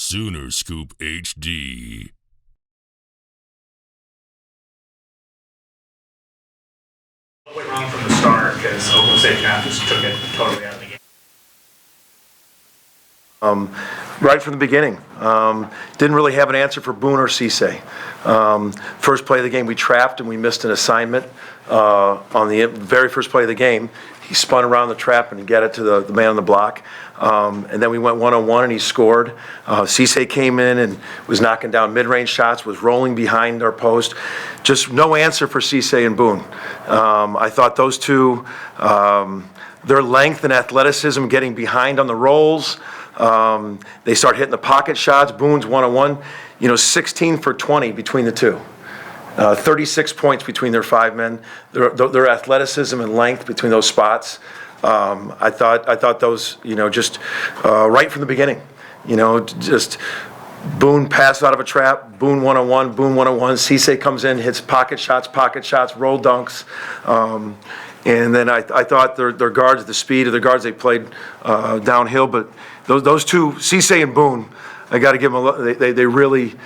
Sooner Scoop HD. What went wrong from the start? Because Oklahoma State kind of just took it totally out of the game. Right from the beginning. Didn't really have an answer for Boone or Cisse. First play of the game, we trapped and we missed an assignment on the very first play of the game. He spun around the trap and got it to the man on the block. And then we went one-on-one and he scored. Cisse came in and was knocking down mid-range shots, was rolling behind our post. Just no answer for Cisse and Boone. I thought those two, their length and athleticism getting behind on the rolls, they start hitting the pocket shots. Boone's one-on-one, 16 for 20 between the two. 36 points between their five men. Their athleticism and length between those spots. I thought those, just right from the beginning. Just Boone passed out of a trap. Boone one-on-one. Boone one-on-one. Cisse comes in, hits pocket shots, roll dunks. And then I thought their guards, the speed of the guards, they played downhill. But those two, Cisse and Boone, I got to give them they really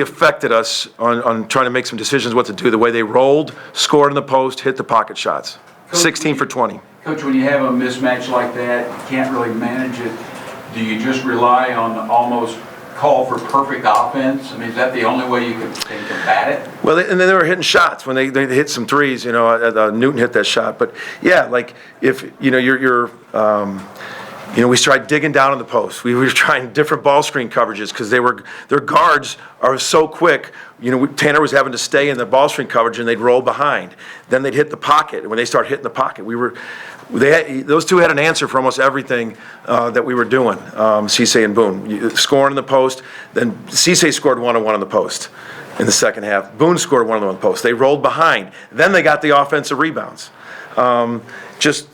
affected us on trying to make some decisions what to do. The way they rolled, scored in the post, hit the pocket shots. Coach, 16 for 20. Coach, when you have a mismatch like that, you can't really manage it. Do you just rely on almost call for perfect offense? I mean, is that the only way you can combat it? Well, and then they were hitting shots when they hit some threes. Newton hit that shot. But yeah, like if we tried digging down in the post. We were trying different ball screen coverages because their guards are so quick. Tanner was having to stay in the ball screen coverage and they'd roll behind. Then they'd hit the pocket. And when they start hitting the pocket, those two had an answer for almost everything that we were doing. Cisse and Boone scoring in the post. Then Cisse scored one-on-one on the post in the second half. Boone scored one-on-one on the post. They rolled behind. Then they got the offensive rebounds. Just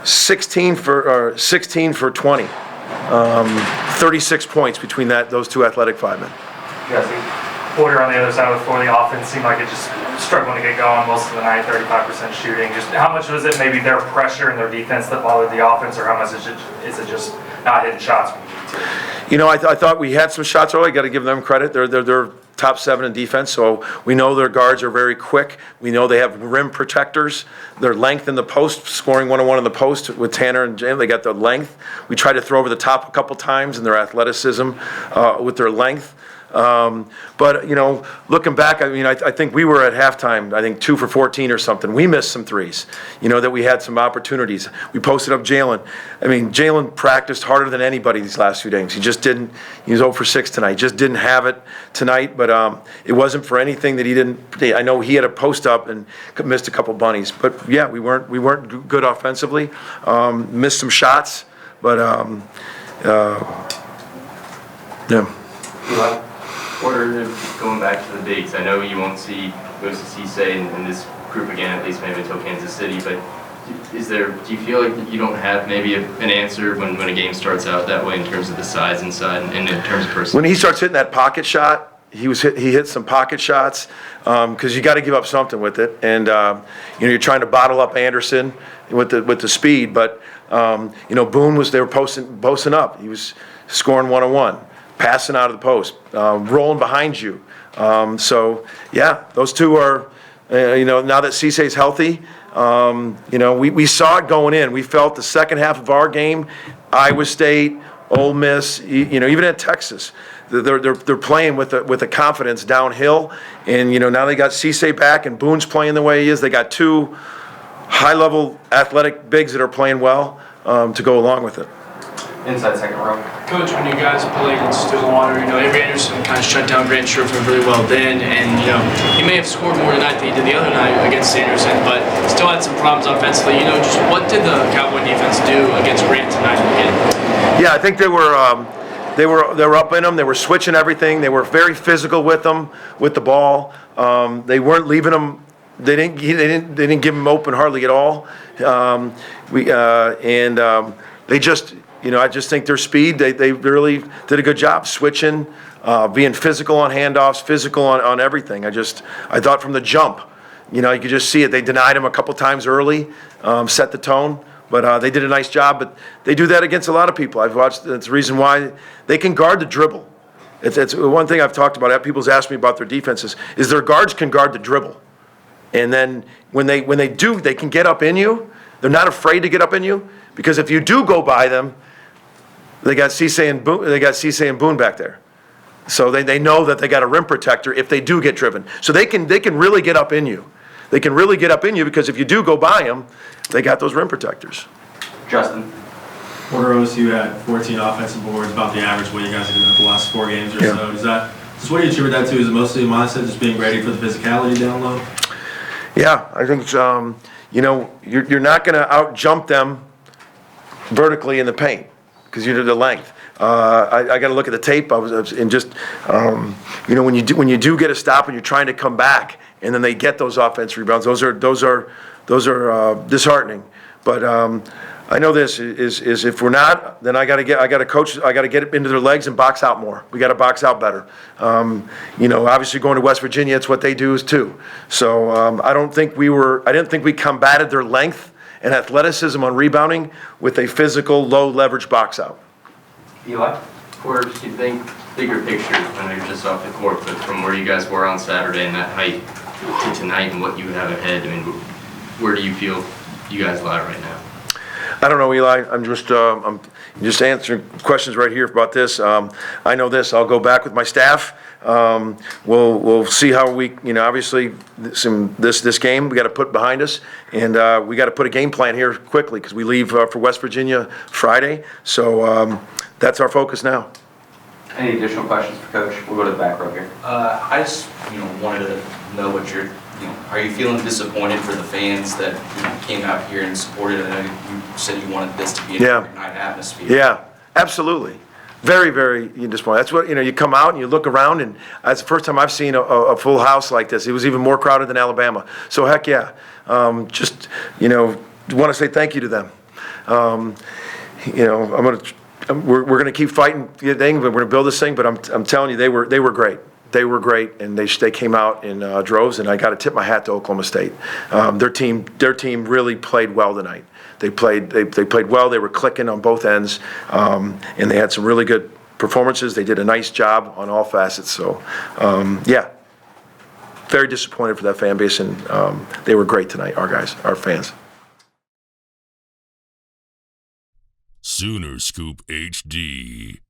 16 for 20, 36 points between those two athletic five men. Jesse, Porter on the other side of the floor, the offense seemed like it just struggling to get going most of the night, 35% shooting. Just how much was it maybe their pressure and their defense that bothered the offense, or how much is it just not hitting shots when you need to? I thought we had some shots early. Got to give them credit. They're top 7 in defense, so we know their guards are very quick. We know they have rim protectors. Their length in the post, scoring one-on-one in the post with Tanner and Jalen, they got the length. We tried to throw over the top a couple times in their athleticism with their length. But looking back, I think we were at halftime, 2 for 14 or something. We missed some threes, that we had some opportunities. We posted up Jalen. Jalen practiced harder than anybody these last few games. He just didn't. He was 0 for 6 tonight. He just didn't have it tonight. But it wasn't for anything that he didn't. I know he had a post up and missed a couple bunnies. But yeah, we weren't good offensively. Missed some shots, but yeah. Porter, going back to the bigs, I know you won't see most of Cisse in this group again, at least maybe until Kansas City, but do you feel like you don't have maybe an answer when a game starts out that way in terms of the size inside and in terms of person? When he starts hitting that pocket shot, he hit some pocket shots because you got to give up something with it, and you're trying to bottle up Anderson with the speed, but Boone they were posting up. He was scoring one-on-one. Passing out of the post, rolling behind you. So, yeah, those two are, now that Cisse's healthy, we saw it going in. We felt the second half of our game, Iowa State, Ole Miss, even at Texas, they're playing with a confidence downhill. And, now they got Cisse back and Boone's playing the way he is. They got two high-level athletic bigs that are playing well to go along with it. Inside second row. Coach, when you guys played in Stillwater, Avery Anderson kind of shut down Grant Sherfield really well then, and he may have scored more tonight than he did the other night against Anderson, but still had some problems offensively. Just what did the Cowboy defense do against Grant tonight again? Yeah, I think they were up in them. They were switching everything. They were very physical with them, with the ball. They weren't leaving them. They didn't give them open hardly at all. They just. I just think their speed, they really did a good job switching, being physical on handoffs, physical on everything. I thought from the jump, you could just see it. They denied him a couple times early, set the tone. But they did a nice job. But they do that against a lot of people. I've watched. That's the reason why they can guard the dribble. It's one thing I've talked about. People's asked me about their defenses. Is their guards can guard the dribble, and then when they do, they can get up in you. They're not afraid to get up in you because if you do go by them, they got Cisse and Boone back there. So they know that they got a rim protector if they do get driven. So they can really get up in you. They can really get up in you because if you do go by them, they got those rim protectors. Justin? Porter OSU had 14 offensive boards, about the average what you guys are doing the last 4 games or so. Just what do you attribute that to? Is it mostly a mindset, just being ready for the physicality down low? Yeah, I think you're not going to out jump them vertically in the paint because you do the length. I got to look at the tape. I was in just, when you do get a stop and you're trying to come back, and then they get those offense rebounds. Those are disheartening. But I know this is if we're not, then I got to get it into their legs and box out more. We got to box out better. Obviously going to West Virginia, it's what they do too. So I didn't think we combated their length and athleticism on rebounding with a physical, low leverage box out. Eli? Or do you think bigger picture, I know you're just off the court, but from where you guys were on Saturday and that height to tonight and what you have ahead, I mean, where do you feel you guys lie right now? I don't know, Eli. I'm just answering questions right here about this. I know this. I'll go back with my staff. We'll see how we, obviously this game we got to put behind us, and we got to put a game plan here quickly because we leave for West Virginia Friday. So that's our focus now. Any additional questions for Coach? We'll go to the back row here. I just, wanted to know what you're, are you feeling disappointed for the fans that came out here and supported? I know you said you wanted this to be an every night atmosphere. Yeah, absolutely. Very, very disappointed. That's what, you come out and you look around, and that's the first time I've seen a full house like this. It was even more crowded than Alabama. So heck yeah. Want to say thank you to them. We're going to keep fighting the thing, but we're going to build this thing. But I'm telling you, they were great. They were great, and they came out in droves. And I got to tip my hat to Oklahoma State. Their team really played well tonight. They played well. They were clicking on both ends, and they had some really good performances. They did a nice job on all facets. So, very disappointed for that fan base, and they were great tonight. Our guys, our fans. Sooner Scoop HD.